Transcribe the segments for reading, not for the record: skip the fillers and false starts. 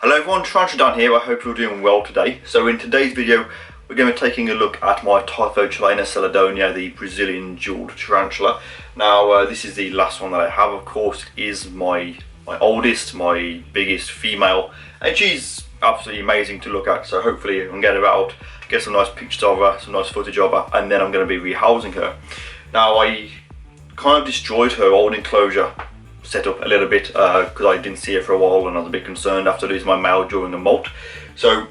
Hello everyone, TarantulaDan here. I hope you're doing well today. So in today's video we're going to be taking a look at my Typhochlaena seladonia, the Brazilian jeweled tarantula. Now this is the last one that I have, of course. It is my oldest, my biggest female, and she's absolutely amazing to look at. So hopefully I can get her out, get some nice pictures of her, some nice footage of her, and then I'm going to be rehousing her. Now I kind of destroyed her old enclosure setup a little bit because I didn't see her for a while and I was a bit concerned after losing my male during the molt. So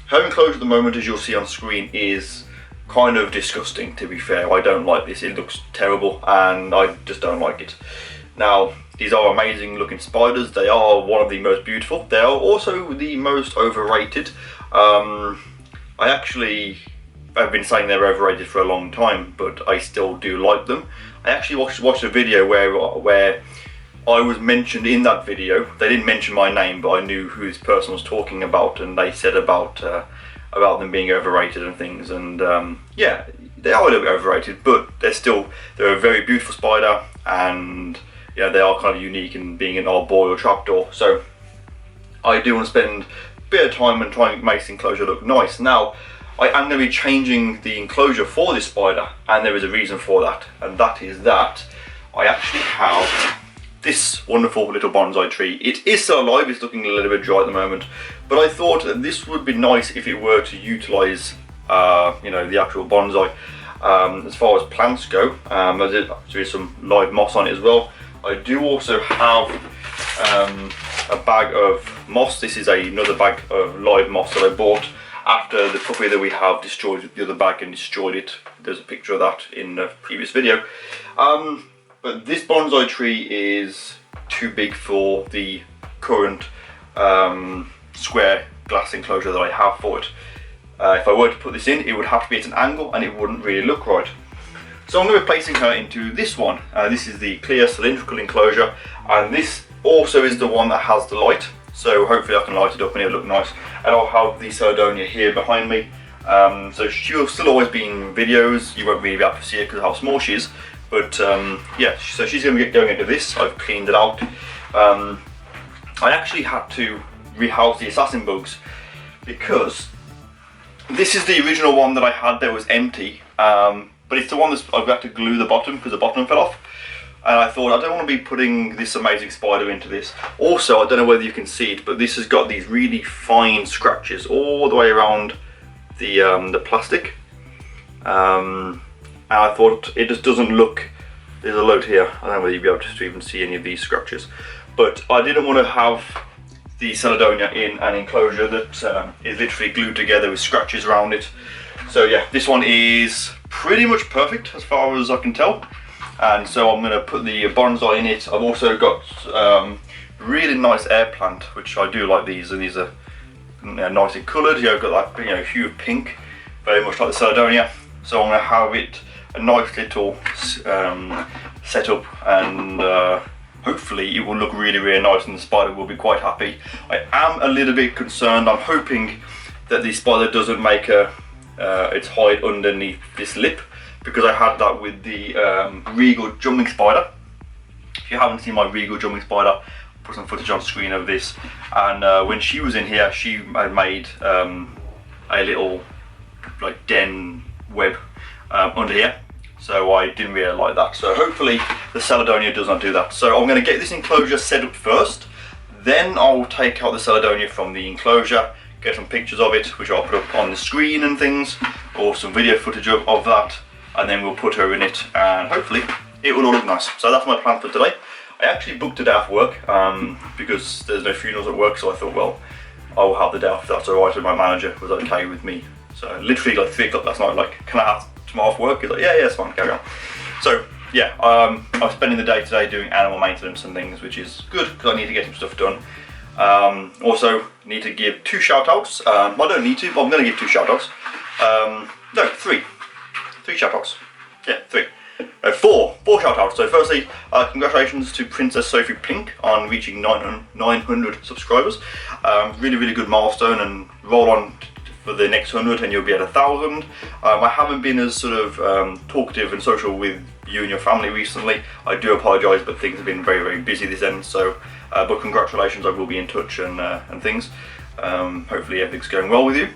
her enclosure at the moment, as you'll see on screen, is kind of disgusting, to be fair. I don't like this. It looks terrible and I just don't like it. Now these are amazing looking spiders. They are one of the most beautiful. They are also the most overrated. I actually have been saying they're overrated for a long time, but I still do like them. I actually watched a video where I was mentioned in that video. They didn't mention my name, but I knew who this person was talking about, and they said about them being overrated and things. And yeah, they are a little bit overrated, but they're a very beautiful spider, and yeah, they are kind of unique in being an arboreal trapdoor. So I do want to spend a bit of time and try and make this enclosure look nice. Now I am going to be changing the enclosure for this spider, and there is a reason for that, and that is that I actually have this wonderful little bonsai tree. It is still alive, it's looking a little bit dry at the moment, but I thought that this would be nice if it were to utilise you know, the actual bonsai. As far as plants go, there is some live moss on it as well. I do also have a bag of moss. This is another bag of live moss that I bought after the puppy that we have destroyed the other bag and destroyed it. There's a picture of that in the previous video. But this bonsai tree is too big for the current square glass enclosure that I have for it. If I were to put this in, it would have to be at an angle and it wouldn't really look right. So I'm going to be placing her into this one. This is the clear cylindrical enclosure, and this also is the one that has the light. So hopefully I can light it up and it'll look nice. And I'll have the seladonia here behind me. So she'll still always be in videos. You won't really be able to see her because of how small she is. But yeah, so she's going to get going into this. I've cleaned it out. I actually had to rehouse the assassin bugs because this is the original one that I had that was empty. But it's the one that I've got to glue the bottom because the bottom fell off. And I thought, I don't want to be putting this amazing spider into this. Also, I don't know whether you can see it, but this has got these really fine scratches all the way around the plastic. And I thought it just doesn't look, there's a load here, I don't know whether you'll be able to even see any of these scratches, but I didn't want to have the seladonia in an enclosure that is literally glued together with scratches around it. So yeah, this one is pretty much perfect as far as I can tell, and so I'm going to put the bonsai in it. I've also got really nice air plant, which I do like these, and these are nicely coloured. You've got that hue of pink, very much like the seladonia. So I'm going to have it a nice little setup, and hopefully it will look really, really nice and the spider will be quite happy. I am a little bit concerned. I'm hoping that the spider doesn't make its hide underneath this lip, because I had that with the regal jumping spider. If you haven't seen my regal jumping spider, I'll put some footage on screen of this. And when she was in here, she had made a little den web under here, so I didn't really like that. So hopefully the seladonia does not do that. So I'm going to get this enclosure set up first, then I'll take out the seladonia from the enclosure, get some pictures of it which I'll put up on the screen and things, or some video footage of that, and then we'll put her in it and hopefully it will all look nice. So that's my plan for today. I actually booked a day off work because there's no funerals at work, so I thought, well, I'll have the day off if that's alright, and my manager was okay with me. So literally like 3 o'clock last night, like, can I have tomorrow off work? He's like, yeah, it's fine, carry on. So yeah, I'm spending the day today doing animal maintenance and things, which is good because I need to get some stuff done. Also need to give 2 shout outs. I don't need to, but I'm going to give 2 shout outs. No, 3 shout outs. Yeah, 3. 4 shout outs. So firstly, congratulations to Princess Sophie Pink on reaching 900 subscribers. Really, really good milestone, and roll on for the next 100 and you'll be at 1,000. I haven't been as sort of talkative and social with you and your family recently. I do apologise, but things have been very, very busy this end. So, but congratulations, I will be in touch and things. Hopefully everything's going well with you.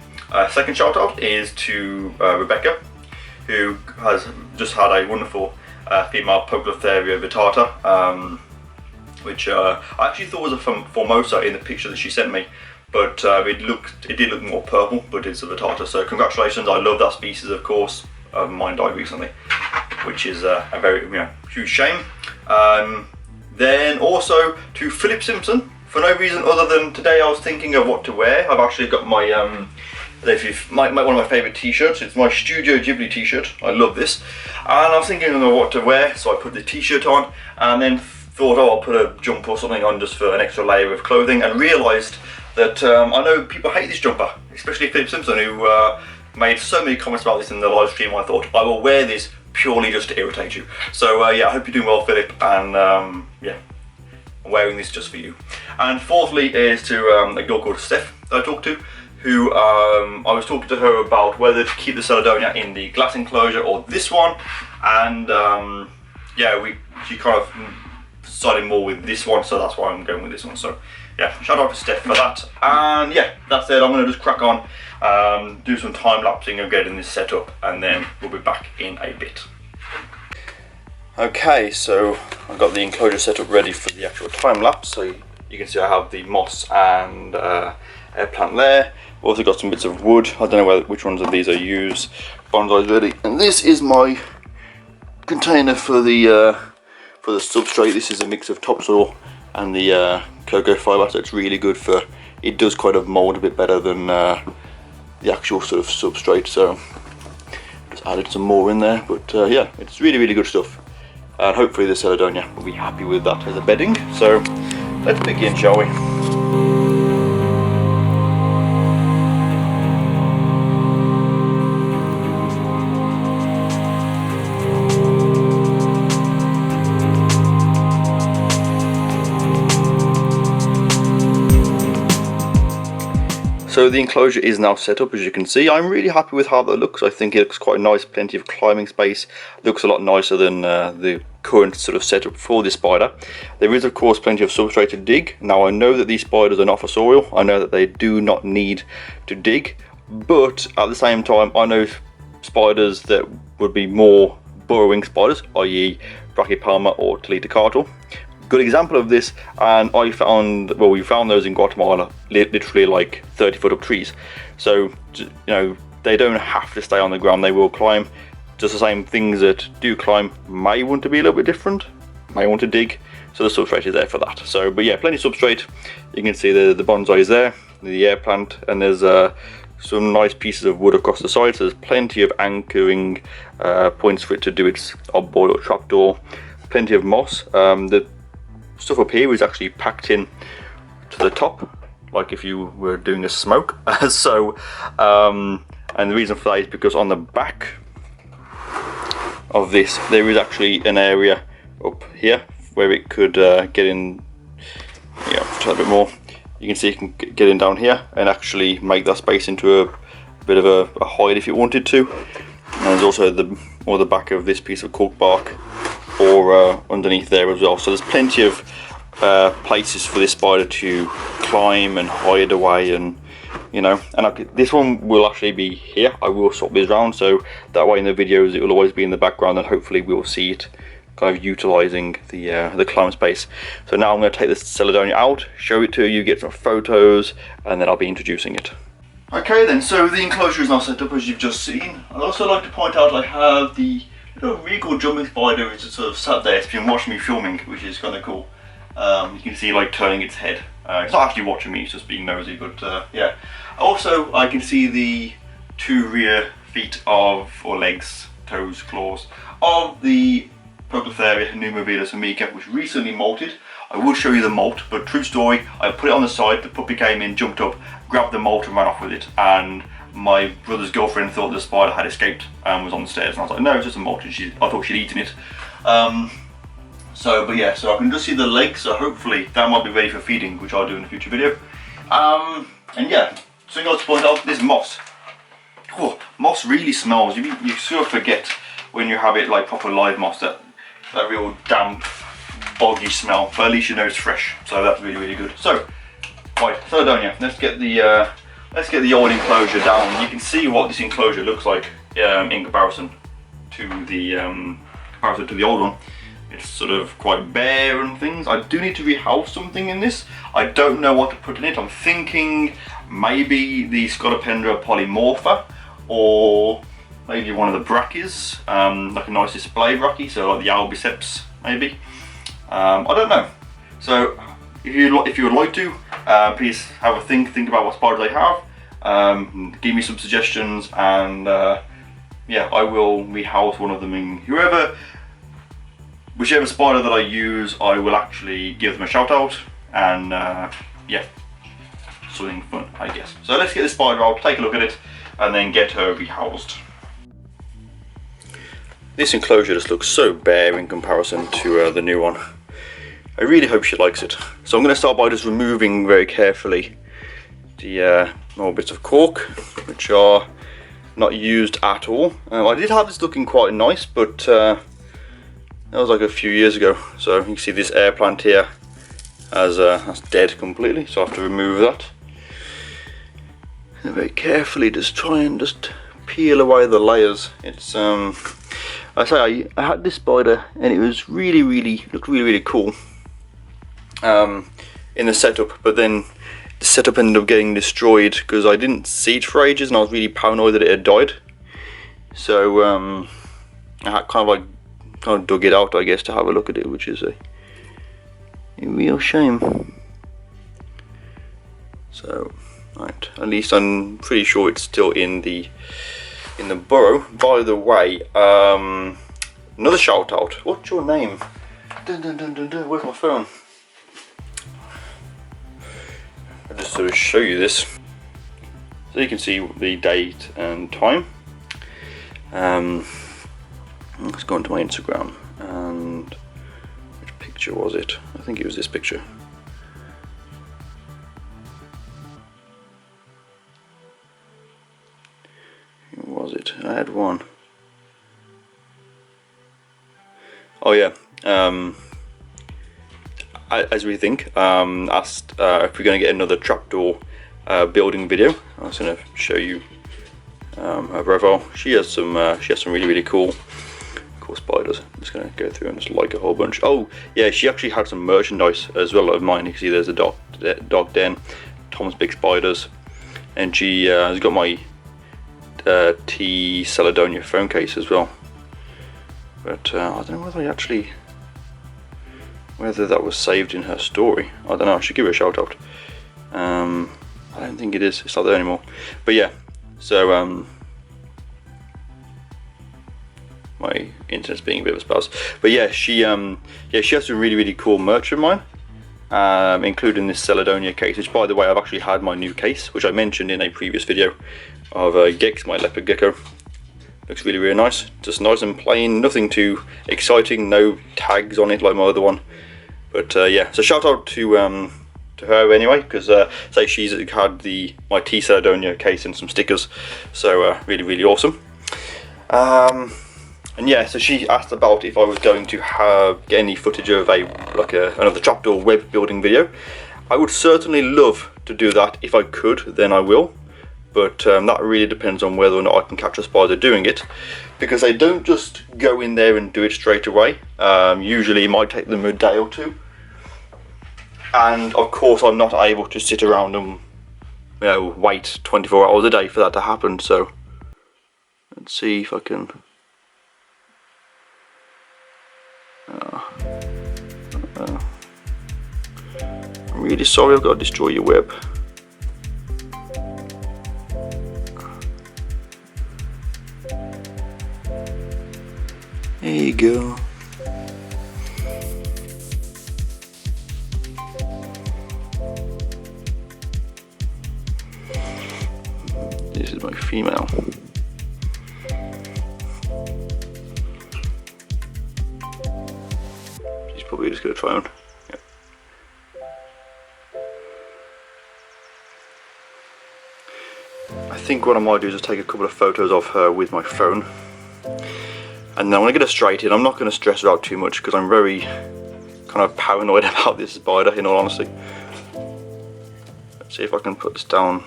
Second shout out is to Rebecca, who has just had a wonderful female Poecilotheria vittata, which I actually thought was a Formosa in the picture that she sent me, but it did look more purple, but it's a vittata. So congratulations! I love that species, of course. Mine died recently, which is a very huge shame. Then also to Philip Simpson, for no reason other than today I was thinking of what to wear. I've actually got my one of my favourite t-shirts. It's my Studio Ghibli t-shirt. I love this, and I was thinking of what to wear, so I put the t-shirt on, and then thought, oh, I'll put a jumper or something on just for an extra layer of clothing, and realised that I know people hate this jumper, especially Philip Simpson, who made so many comments about this in the live stream. I thought I will wear this purely just to irritate you. So yeah, I hope you're doing well, Philip, and yeah, I'm wearing this just for you. And fourthly is to a girl called Steph that I talked to, who I was talking to her about whether to keep the Seladonia in the glass enclosure or this one, and yeah, she kind of decided more with this one, so that's why I'm going with this one. So yeah, shout out to Steph for that. And yeah, that's it. I'm going to just crack on, do some time lapsing of getting this set up, and then we'll be back in a bit. Okay, so I've got the enclosure set up ready for the actual time lapse. So you can see I have the moss and air plant there. Also got some bits of wood. I don't know which ones of these I use. Bonsai's ready, and this is my container for the substrate. This is a mix of topsoil and the cocoa fibre, so it's really good for. It does kind of mould a bit better than the actual sort of substrate. So just added some more in there, but yeah, it's really good stuff. And hopefully the Seladonia will be happy with that as a bedding. So let's begin, shall we? So the enclosure is now set up, as you can see. I'm really happy with how that looks. I think it looks quite nice, plenty of climbing space. It looks a lot nicer than the current sort of setup for this spider. There is of course plenty of substrate to dig. Now I know that these spiders are not for soil. I know that they do not need to dig, but at the same time I know spiders that would be more burrowing spiders, i.e. Brachypelma or Talitocatl. Good example of this, and we found those in Guatemala, literally like 30-foot up trees. So you know, they don't have to stay on the ground, they will climb. Just the same things that do climb may want to be a little bit different, may want to dig, so the substrate is there for that. So but yeah, plenty of substrate. You can see the bonsai is there, the air plant, and there's some nice pieces of wood across the side, so there's plenty of anchoring points for it to do its oddball or trapdoor. Plenty of moss. The stuff up here is actually packed in to the top, like if you were doing a smoke. So and the reason for that is because on the back of this there is actually an area up here where it could get in. Yeah, try a bit more. You can see you can get in down here and actually make that space into a bit of a hide if you wanted to. And there's also the back of this piece of cork bark, or underneath there as well. So there's plenty of places for this spider to climb and hide away, and you know. And this one will actually be here. I will swap this around, so that way in the videos it will always be in the background, and hopefully we will see it kind of utilising the climb space. So now I'm going to take this Seladonia out, show it to you, get some photos, and then I'll be introducing it. Okay then, so the enclosure is now set up as you've just seen. I'd also like to point out I have the little regal jumping spider which is sort of sat there. It's been watching me filming, which is kind of cool. You can see like turning its head. It's not actually watching me, it's just being nosy, but yeah. Also I can see the two rear feet of, or legs, toes, claws, of the Poecilotheria pneumovillus amica, which recently molted. I will show you the molt, but true story, I put it on the side, the puppy came in, jumped up, grabbed the molt and ran off with it, and my brother's girlfriend thought the spider had escaped and was on the stairs, and I was like, no, it's just a molt, and I thought she'd eaten it. But yeah, so I can just see the legs, so hopefully that might be ready for feeding, which I'll do in a future video. And yeah, something else to point out, this moss. Oh, moss really smells. You sort of forget when you have it like proper live moss, that real damp, boggy smell, but at least you know it's fresh, so that's really good. So Right, Seladonia. Let's get the old enclosure down. You can see what this enclosure looks like in comparison to the old one. It's sort of quite bare and things. I do need to rehouse something in this. I don't know what to put in it. I'm thinking maybe the Scolopendra polymorpha, or maybe one of the brachyes, like a nice display brachy, so like the albiceps maybe. I don't know. So if you would like to, please have a think about what spiders I have. Give me some suggestions, and yeah, I will rehouse one of them in whichever spider that I use. I will actually give them a shout out, and yeah, something fun, I guess. So let's get this spider out, take a look at it, and then get her rehoused. This enclosure just looks so bare in comparison to the new one. I really hope she likes it. So I'm going to start by just removing very carefully the more bits of cork, which are not used at all. I did have this looking quite nice, but that was like a few years ago. So you can see this air plant here that's dead completely, so I have to remove that. And very carefully just try and just peel away the layers. It's I had this spider and it was looked really cool in the setup, but then the setup ended up getting destroyed because I didn't see it for ages and I was really paranoid that it had died. So I had kind of dug it out, I guess, to have a look at it, which is a real shame. So right, at least I'm pretty sure it's still in the burrow. By the way, another shout out. What's your name? Where's my phone? I'll just sort of show you this, so you can see the date and time. Let's go onto my Instagram, and which picture was it? I think it was this picture. Who was it? I had one. Oh yeah. As we think, asked if we're going to get another trapdoor building video. I was going to show you her profile. She has some really cool spiders. I'm just going to go through and just like a whole bunch. Oh yeah, she actually had some merchandise as well of mine. You can see there's a dog den, Tom's Big Spiders, and she has got my T Seladonia phone case as well. But I don't know whether that was saved in her story. I don't know, I should give her a shout out. I don't think it is, it's not there anymore. But yeah, so my internet's being a bit of a spaz. But yeah, she has some really cool merch of mine, including this Seladonia case, which by the way, I've actually had my new case, which I mentioned in a previous video, of Gex, my leopard gecko. Looks really nice, just nice and plain, nothing too exciting, no tags on it like my other one. But yeah, so shout out to her anyway, because say she's had my T Seladonia case and some stickers, so really awesome. And yeah, so she asked about if I was going to get any footage of another trapdoor web building video. I would certainly love to do that. If I could, then I will. But that really depends on whether or not I can catch a spider doing it, because they don't just go in there and do it straight away. Usually it might take them a day or two, and of course I'm not able to sit around and wait 24 hours a day for that to happen. So let's see if I can. I'm really sorry, I've got to destroy your web. There you go. This is my female. She's probably just going to try on. Yep. I think what I might do is just take a couple of photos of her with my phone. And then I'm going to get her straight in. I'm not going to stress her out too much because I'm very kind of paranoid about this spider, in all honesty. see if I can put this down.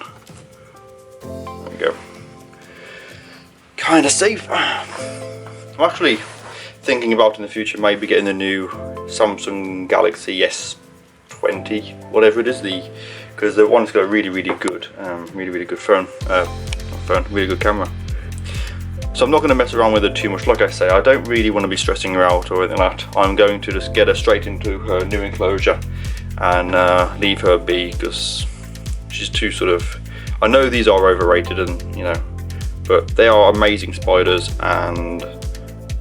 There we go. Kind of safe. I'm actually thinking about in the future maybe getting the new Samsung Galaxy S20, whatever it is, because the one's got a really good, really good phone, really good camera. So I'm not going to mess around with it too much. Like I say, I don't really want to be stressing her out or anything like that. I'm going to just get her straight into her new enclosure and leave her be, because she's too sort of, I know these are overrated and you know, but they are amazing spiders, and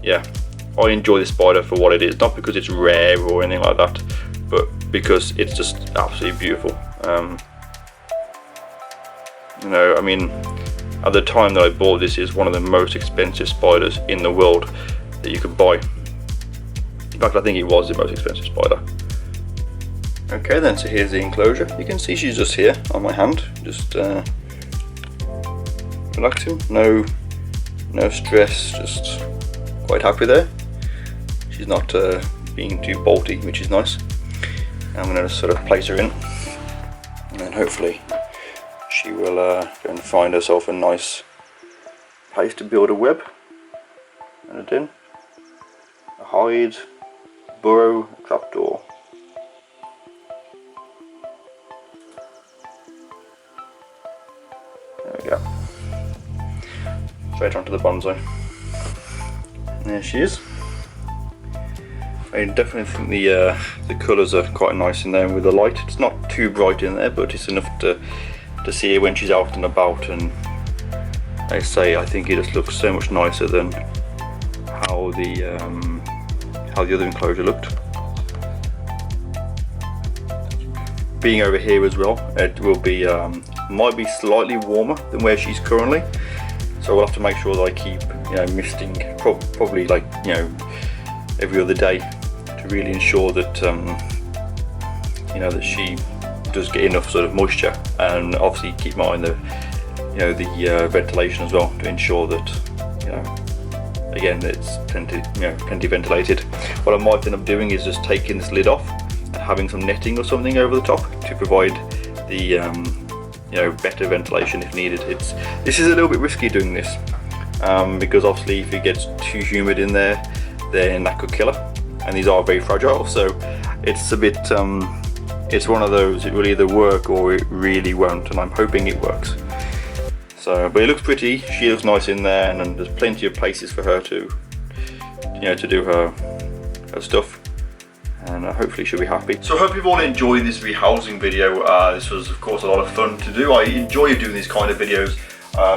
yeah, I enjoy this spider for what it is, not because it's rare or anything like that, but because it's just absolutely beautiful. You know, I mean, at the time that I bought this, is one of the most expensive spiders in the world that you could buy. In fact, I think it was the most expensive spider. Okay then, so here's the enclosure. You can see she's just here on my hand, just relaxing, no stress, just quite happy there. She's not being too bolty, which is nice. I'm going to sort of place her in, and then hopefully she will go and find herself a nice place to build a web and a den, a hide, burrow, a trapdoor. There we go. Straight onto the bonsai. There she is. I definitely think the colours are quite nice in there with the light. It's not too bright in there, but it's enough to see her when she's out and about, and like I say, I think it just looks so much nicer than how the other enclosure looked. Being over here as well, it will be might be slightly warmer than where she's currently, so we'll have to make sure that I keep, you know, misting probably like, you know, every other day to really ensure that you know, that she does get enough sort of moisture, and obviously keep my eye on the, you know, the ventilation as well, to ensure that, you know, again, it's plenty ventilated. What I might end up doing is just taking this lid off and having some netting or something over the top to provide the you know, better ventilation if needed. This is a little bit risky doing this, because obviously if it gets too humid in there, then that could kill her, and these are very fragile, so it's a bit it's one of those, it will either work or it really won't, and I'm hoping it works. So, but it looks pretty, she looks nice in there, and there's plenty of places for her to, you know, to do her stuff, and hopefully she'll be happy. So I hope you've all enjoyed this rehousing video. This was of course a lot of fun to do. I enjoy doing these kind of videos.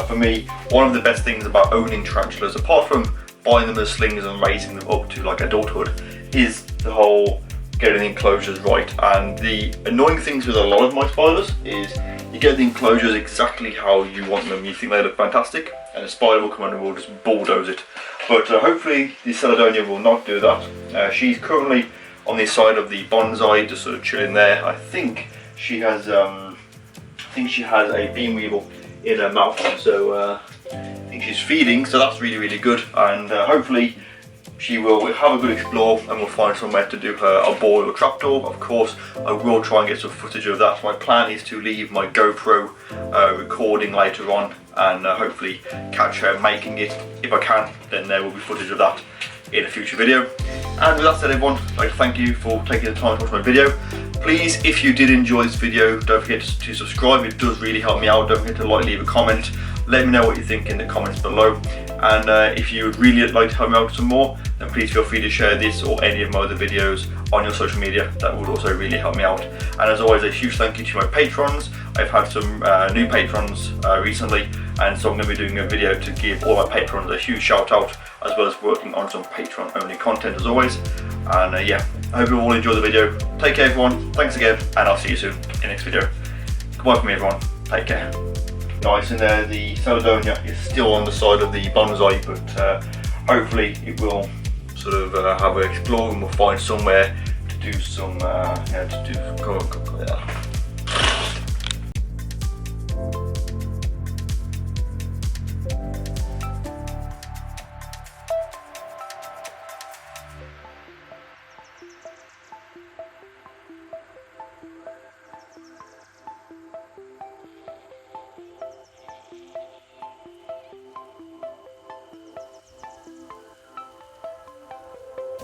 For me, one of the best things about owning tarantulas, apart from buying them as slings and raising them up to like adulthood, is the whole getting the enclosures right. And the annoying things with a lot of my spiders is you get the enclosures exactly how you want them, you think they look fantastic, and the spider will come in and will just bulldoze it. But hopefully the Seladonia will not do that. She's currently on the side of the bonsai, just sort of chilling there. I think she has a bean weevil in her mouth, so I think she's feeding, so that's really good, and hopefully she will have a good explore and we'll find somewhere to do her a boil or trapdoor. Of course, I will try and get some footage of that. My plan is to leave my GoPro recording later on, and hopefully catch her making it. If I can, then there will be footage of that in a future video. And with that said, everyone, I'd like to thank you for taking the time to watch my video. Please, if you did enjoy this video, don't forget to subscribe. It does really help me out. Don't forget to like, leave a comment. Let me know what you think in the comments below. And if you would really like to help me out some more, then please feel free to share this or any of my other videos on your social media. That would also really help me out. And as always, a huge thank you to my patrons. I've had some new patrons recently, and so I'm going to be doing a video to give all my patrons a huge shout out, as well as working on some Patreon only content as always. And yeah, I hope you all enjoy the video. Take care everyone, thanks again, and I'll see you soon in the next video. Goodbye from me everyone, take care. Nice in there, the Seladonia is still on the side of the bonsai, but hopefully it will sort of have an explore, and we'll find somewhere to do some,